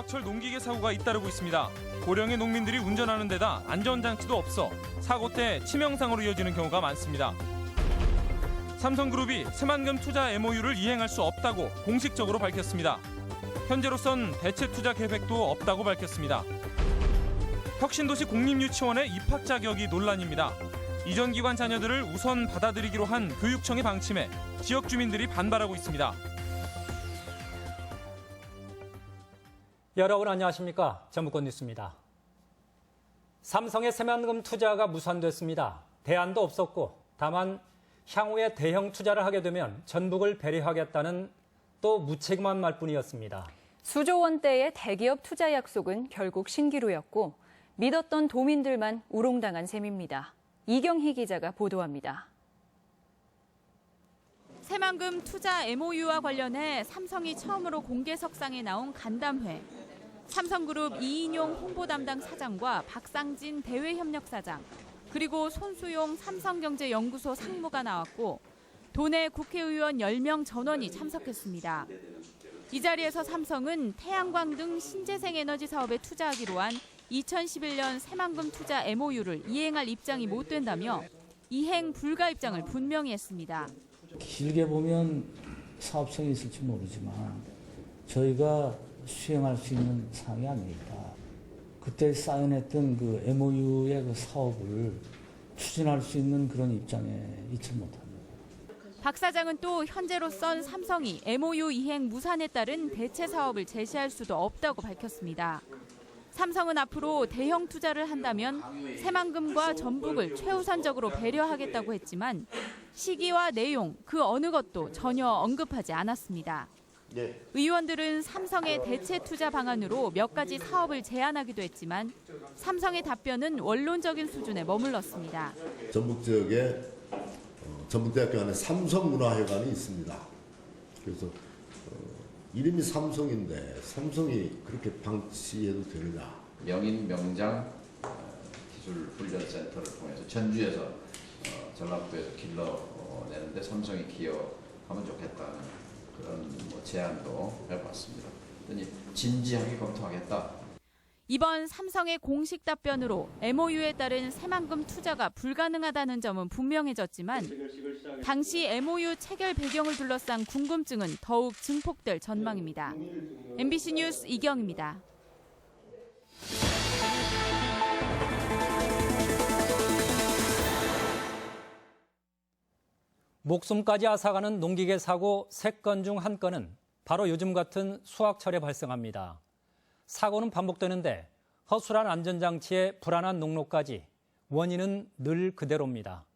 사막철 농기계 사고가 잇따르고 있습니다. 고령의 농민들이 운전하는 데다 안전장치도 없어 사고 때 치명상으로 이어지는 경우가 많습니다. 삼성그룹이 새만금 투자 MOU를 이행할 수 없다고 공식적으로 밝혔습니다. 현재로선 대체 투자 계획도 없다고 밝혔습니다. 혁신도시 공립유치원의 입학 자격이 논란입니다. 이전 기관 자녀들을 우선 받아들이기로 한 교육청의 방침에 지역 주민들이 반발하고 있습니다. 여러분 안녕하십니까? 전북권 뉴스입니다. 삼성의 새만금 투자가 무산됐습니다. 대안도 없었고 다만 향후에 대형 투자를 하게 되면 전북을 배려하겠다는 또 무책임한 말뿐이었습니다. 수조 원대의 대기업 투자 약속은 결국 신기루였고 믿었던 도민들만 우롱당한 셈입니다. 이경희 기자가 보도합니다. 새만금 투자 MOU와 관련해 삼성이 처음으로 공개석상에 나온 간담회. 삼성그룹 이인용 홍보 담당 사장과 박상진 대외협력사장, 그리고 손수용 삼성경제연구소 상무가 나왔고 도내 국회의원 10명 전원이 참석했습니다. 이 자리에서 삼성은 태양광 등 신재생 에너지 사업에 투자하기로 한 2011년 새만금 투자 MOU를 이행할 입장이 못 된다며 이행 불가 입장을 분명히 했습니다. 길게 보면 사업성이 있을지 모르지만 저희가 수행할 수 있는 사항이 아닙니다. 그때 사인했던 그 MOU의 그 사업을 추진할 수 있는 그런 입장에 있지 못합니다. 박 사장은 또 현재로선 삼성이 MOU 이행 무산에 따른 대체 사업을 제시할 수도 없다고 밝혔습니다. 삼성은 앞으로 대형 투자를 한다면 새만금과 전북을 최우선적으로 배려하겠다고 했지만 시기와 내용 그 어느 것도 전혀 언급하지 않았습니다. 의원들은 삼성의 대체 투자 방안으로 몇 가지 사업을 제안하기도 했지만 삼성의 답변은 원론적인 수준에 머물렀습니다. 전북 지역에 전북대학교 안에 삼성문화회관이 있습니다. 그래서 이름이 삼성인데 삼성이 그렇게 방치해도 되느냐. 명인 명장 기술훈련센터를 통해서 전주에서 전라북도에서 길러내는데 삼성이 기여하면 좋겠다는 그런 제안도 해봤습니다. 그랬더니 진지하게 검토하겠다. 이번 삼성의 공식 답변으로 MOU에 따른 새만금 투자가 불가능하다는 점은 분명해졌지만 당시 MOU 체결 배경을 둘러싼 궁금증은 더욱 증폭될 전망입니다. MBC 뉴스 이경입니다. 목숨까지 앗아가는 농기계 사고 3건 중 1건은 바로 요즘 같은 수학철에 발생합니다. 사고는 반복되는데 허술한 안전장치에 불안한 농로까지 원인은 늘 그대로입니다.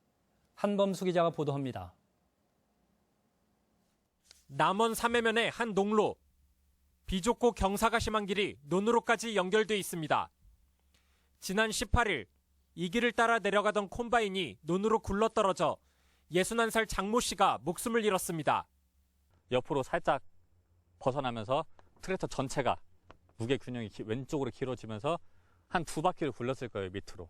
한범수 기자가 보도합니다. 남원 삼해면의 한 농로. 비좁고 경사가 심한 길이 논으로까지 연결돼 있습니다. 지난 18일 이 길을 따라 내려가던 콤바인이 논으로 굴러떨어져 61살 장모 씨가 목숨을 잃었습니다. 옆으로 살짝 벗어나면서 트랙터 전체가 무게 균형이 왼쪽으로 길어지면서 한 2바퀴를 굴렸을 거예요, 밑으로.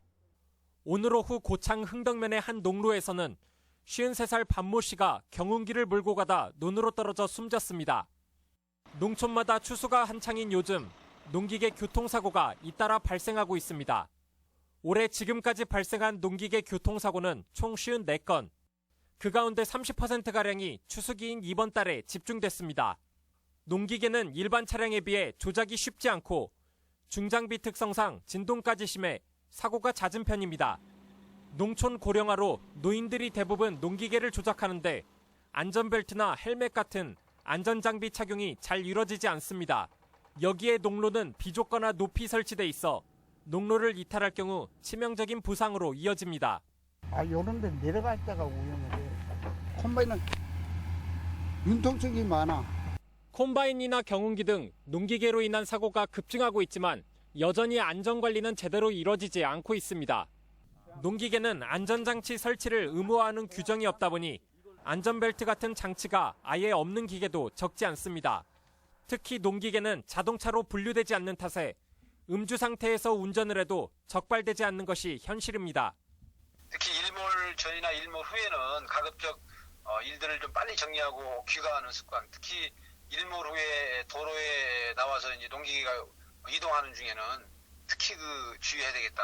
오늘 오후 고창 흥덕면의 한 농로에서는 53살 반모 씨가 경운기를 몰고 가다 논으로 떨어져 숨졌습니다. 농촌마다 추수가 한창인 요즘 농기계 교통사고가 잇따라 발생하고 있습니다. 올해 지금까지 발생한 농기계 교통사고는 총 54건. 그 가운데 30%가량이 추수기인 이번 달에 집중됐습니다. 농기계는 일반 차량에 비해 조작이 쉽지 않고 중장비 특성상 진동까지 심해 사고가 잦은 편입니다. 농촌 고령화로 노인들이 대부분 농기계를 조작하는데 안전벨트나 헬멧 같은 안전장비 착용이 잘 이루어지지 않습니다. 여기에 농로는 비좁거나 높이 설치돼 있어 농로를 이탈할 경우 치명적인 부상으로 이어집니다. 요런 데 내려갈 때가 위험해. 콤바인은 융통성이 많아. 콤바인이나 경운기 등 농기계로 인한 사고가 급증하고 있지만 여전히 안전관리는 제대로 이뤄지지 않고 있습니다. 농기계는 안전장치 설치를 의무화하는 규정이 없다 보니 안전벨트 같은 장치가 아예 없는 기계도 적지 않습니다. 특히 농기계는 자동차로 분류되지 않는 탓에 음주 상태에서 운전을 해도 적발되지 않는 것이 현실입니다. 특히 일몰 전이나 일몰 후에는 가급적 일들을 좀 빨리 정리하고 귀가하는 습관, 특히 일몰 후에 도로에 나와서 이제 농기계가 이동하는 중에는 특히 주의해야 되겠다.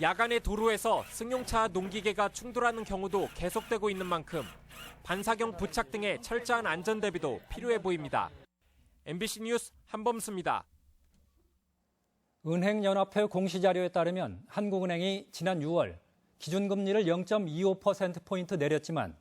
야간에 도로에서 승용차와 농기계가 충돌하는 경우도 계속되고 있는 만큼 반사경 부착 등의 철저한 안전 대비도 필요해 보입니다. MBC 뉴스 한범수입니다. 은행연합회 공시자료에 따르면 한국은행이 지난 6월 기준금리를 0.25%포인트 내렸지만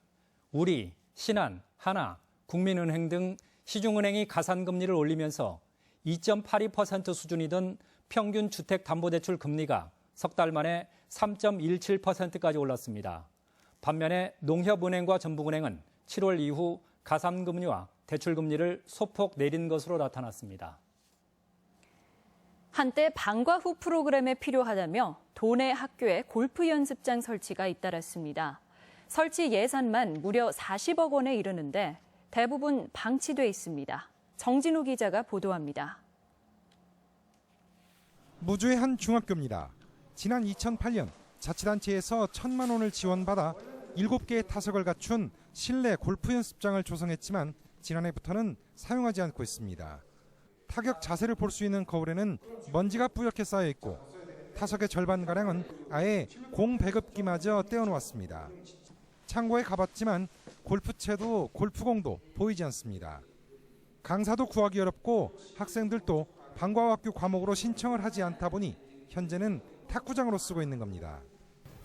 우리, 신한, 하나, 국민은행 등 시중은행이 가산금리를 올리면서 2.82% 수준이던 평균 주택담보대출 금리가 석 달 만에 3.17%까지 올랐습니다. 반면에 농협은행과 전북은행은 7월 이후 가산금리와 대출금리를 소폭 내린 것으로 나타났습니다. 한때 방과 후 프로그램에 필요하다며 도내 학교에 골프 연습장 설치가 잇따랐습니다. 설치 예산만 무려 40억 원에 이르는데 대부분 방치돼 있습니다. 정진우 기자가 보도합니다. 무주의 한 중학교입니다. 지난 2008년 자치단체에서 1,000만 원을 지원받아 7개의 타석을 갖춘 실내 골프 연습장을 조성했지만 지난해부터는 사용하지 않고 있습니다. 타격 자세를 볼 수 있는 거울에는 먼지가 뿌옇게 쌓여 있고 타석의 절반가량은 아예 공 배급기마저 떼어놓았습니다. 창고에 가봤지만 골프채도 골프공도 보이지 않습니다. 강사도 구하기 어렵고 학생들도 방과학교 과목으로 신청을 하지 않다 보니 현재는 탁구장으로 쓰고 있는 겁니다.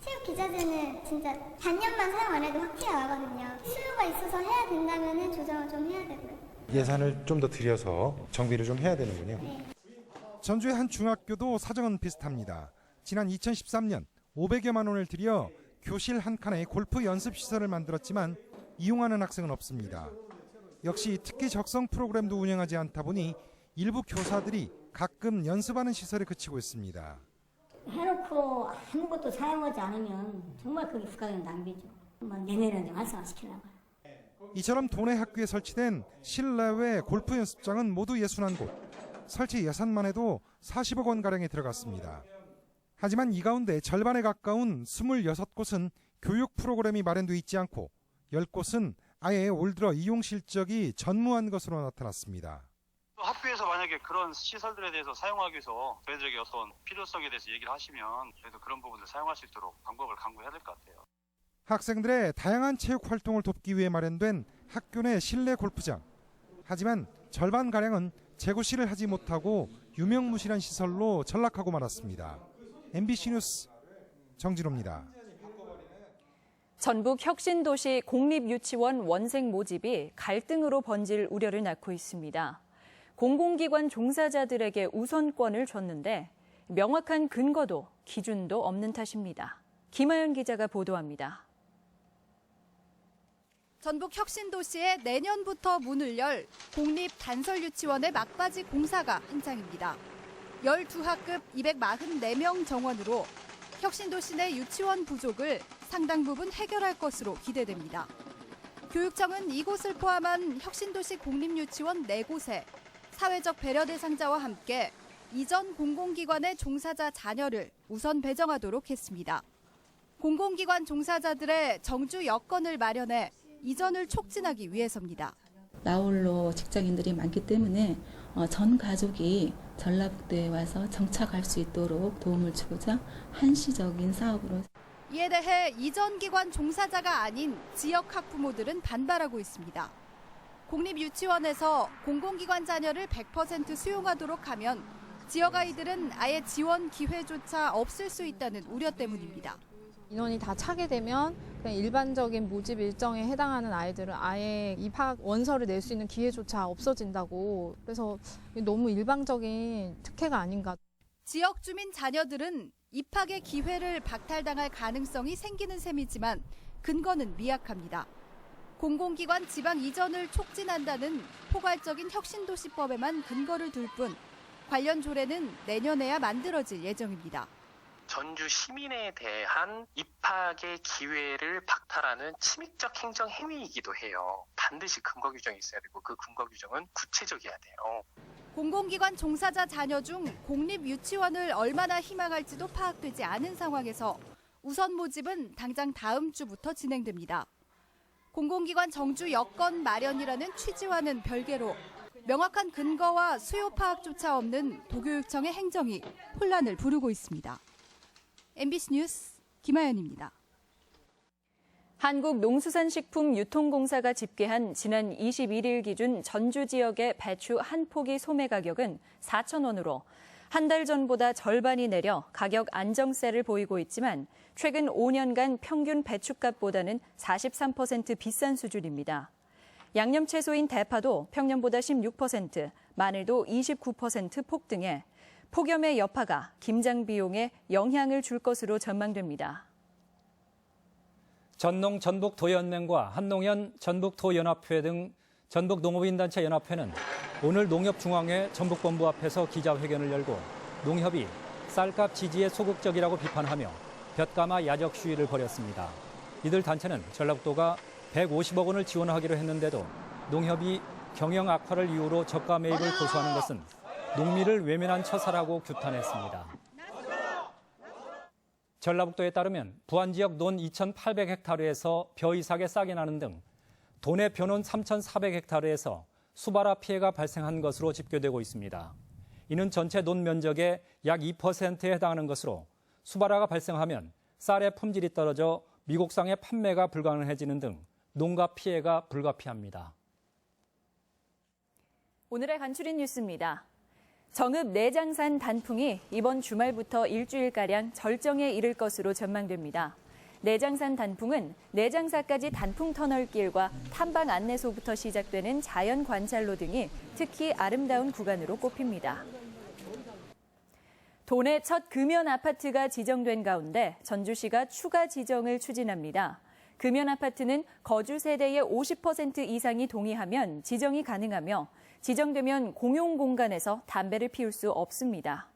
체육 기자재는 진짜 반년만 사용 안 해도 확 티가 나거든요. 수요가 있어서 해야 된다면 조정을 좀 해야 되고요. 예산을 좀 더 들여서 정비를 좀 해야 되는군요. 네. 전주의 한 중학교도 사정은 비슷합니다. 지난 2013년 500여만 원을 들여 교실 한 칸에 골프 연습 시설을 만들었지만 이용하는 학생은 없습니다. 역시 특기 적성 프로그램도 운영하지 않다 보니 일부 교사들이 가끔 연습하는 시설에 그치고 있습니다. 해놓고 아무것도 사용하지 않으면 정말 그게 국가적인 낭비죠. 내년에는 좀 활성화시키려고. 이처럼 도내 학교에 설치된 실내외 골프 연습장은 모두 61곳. 설치 예산만 해도 40억 원가량이 들어갔습니다. 하지만 이 가운데 절반에 가까운 26곳은 교육 프로그램이 마련돼 있지 않고 10곳은 아예 올 들어 이용 실적이 전무한 것으로 나타났습니다. 학교에서 만약에 그런 시설들에 대해서 사용하기 위해서 저희들에게 어떤 필요성에 대해서 얘기를 하시면 저희도 그런 부분을 사용할 수 있도록 방법을 강구해야 될 것 같아요. 학생들의 다양한 체육 활동을 돕기 위해 마련된 학교 내 실내 골프장. 하지만 절반가량은 재구실을 하지 못하고 유명무실한 시설로 전락하고 말았습니다. MBC 뉴스 정진호입니다. 전북 혁신도시 공립유치원 원생 모집이 갈등으로 번질 우려를 낳고 있습니다. 공공기관 종사자들에게 우선권을 줬는데 명확한 근거도 기준도 없는 탓입니다. 김하연 기자가 보도합니다. 전북 혁신도시에 내년부터 문을 열 공립단설유치원의 막바지 공사가 한창입니다. 12학급 244명 정원으로 혁신도시 내 유치원 부족을 상당 부분 해결할 것으로 기대됩니다. 교육청은 이곳을 포함한 혁신도시 공립유치원 4곳에 사회적 배려 대상자와 함께 이전 공공기관의 종사자 자녀를 우선 배정하도록 했습니다. 공공기관 종사자들의 정주 여건을 마련해 이전을 촉진하기 위해서입니다. 나홀로 직장인들이 많기 때문에 전 가족이 전라북도에 와서 정착할 수 있도록 도움을 주고자 한시적인 사업으로. 이에 대해 이전 기관 종사자가 아닌 지역 학부모들은 반발하고 있습니다. 공립유치원에서 공공기관 자녀를 100% 수용하도록 하면 지역 아이들은 아예 지원 기회조차 없을 수 있다는 우려 때문입니다. 인원이 다 차게 되면 그냥 일반적인 모집 일정에 해당하는 아이들은 아예 입학 원서를 낼 수 있는 기회조차 없어진다고. 그래서 너무 일방적인 특혜가 아닌가. 지역 주민 자녀들은 입학의 기회를 박탈당할 가능성이 생기는 셈이지만 근거는 미약합니다. 공공기관 지방 이전을 촉진한다는 포괄적인 혁신도시법에만 근거를 둘 뿐 관련 조례는 내년에야 만들어질 예정입니다. 전주 시민에 대한 입학의 기회를 박탈하는 침입적 행정 행위이기도 해요. 반드시 근거 규정이 있어야 되고 그 근거 규정은 구체적이어야 돼요. 공공기관 종사자 자녀 중 공립유치원을 얼마나 희망할지도 파악되지 않은 상황에서 우선 모집은 당장 다음 주부터 진행됩니다. 공공기관 정주 여건 마련이라는 취지와는 별개로 명확한 근거와 수요 파악조차 없는 도교육청의 행정이 혼란을 부르고 있습니다. MBC 뉴스 김아연입니다. 한국농수산식품유통공사가 집계한 지난 21일 기준 전주 지역의 배추 한 포기 소매 가격은 4,000원으로 한 달 전보다 절반이 내려 가격 안정세를 보이고 있지만 최근 5년간 평균 배춧값보다는 43% 비싼 수준입니다. 양념채소인 대파도 평년보다 16%, 마늘도 29% 폭등해 폭염의 여파가 김장 비용에 영향을 줄 것으로 전망됩니다. 전농 전북도연맹과 한농연 전북도연합회 등 전북농업인단체 연합회는 오늘 농협중앙회 전북본부 앞에서 기자회견을 열고 농협이 쌀값 지지에 소극적이라고 비판하며 볕감아 야적 시위를 벌였습니다. 이들 단체는 전라북도가 150억 원을 지원하기로 했는데도 농협이 경영 악화를 이유로 저가 매입을 고수하는 것은 농민을 외면한 처사라고 규탄했습니다. 전라북도에 따르면 부안 지역 논 2,800헥타르에서 벼 이삭에 싹이 나는 등 도내 벼논 3,400헥타르에서 수발화 피해가 발생한 것으로 집계되고 있습니다. 이는 전체 논 면적의 약 2%에 해당하는 것으로 수발화가 발생하면 쌀의 품질이 떨어져 미국상의 판매가 불가능해지는 등 농가 피해가 불가피합니다. 오늘의 간추린 뉴스입니다. 정읍 내장산 단풍이 이번 주말부터 일주일가량 절정에 이를 것으로 전망됩니다. 내장산 단풍은 내장사까지 단풍 터널길과 탐방 안내소부터 시작되는 자연 관찰로 등이 특히 아름다운 구간으로 꼽힙니다. 도내 첫 금연 아파트가 지정된 가운데 전주시가 추가 지정을 추진합니다. 금연 아파트는 거주 세대의 50% 이상이 동의하면 지정이 가능하며 지정되면 공용 공간에서 담배를 피울 수 없습니다.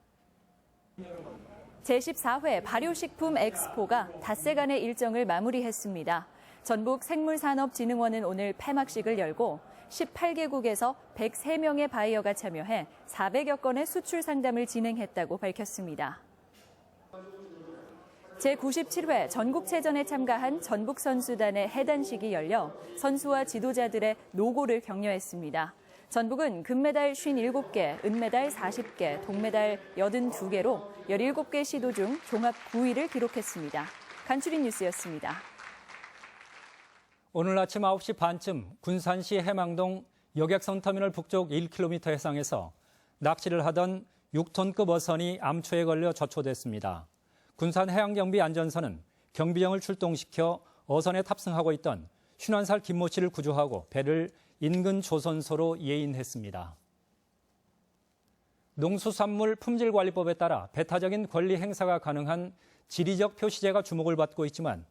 제14회 발효식품 엑스포가 닷새간의 일정을 마무리했습니다. 전북생물산업진흥원은 오늘 폐막식을 열고 18개국에서 103명의 바이어가 참여해 400여 건의 수출 상담을 진행했다고 밝혔습니다. 제97회 전국체전에 참가한 전북선수단의 해단식이 열려 선수와 지도자들의 노고를 격려했습니다. 전북은 금메달 57개, 은메달 40개, 동메달 82개로 17개 시도 중 종합 9위를 기록했습니다. 간추린 뉴스였습니다. 오늘 아침 9시 반쯤 군산시 해망동 여객선터미널 북쪽 1km 해상에서 낚시를 하던 6톤급 어선이 암초에 걸려 저초됐습니다. 군산해양경비안전선은 경비정을 출동시켜 어선에 탑승하고 있던 51살 김모 씨를 구조하고 배를 인근 조선소로 예인했습니다. 농수산물 품질관리법에 따라 배타적인 권리 행사가 가능한 지리적 표시제가 주목을 받고 있지만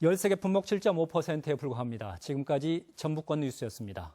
13개 품목 7.5%에 불과합니다. 지금까지 전북권 뉴스였습니다.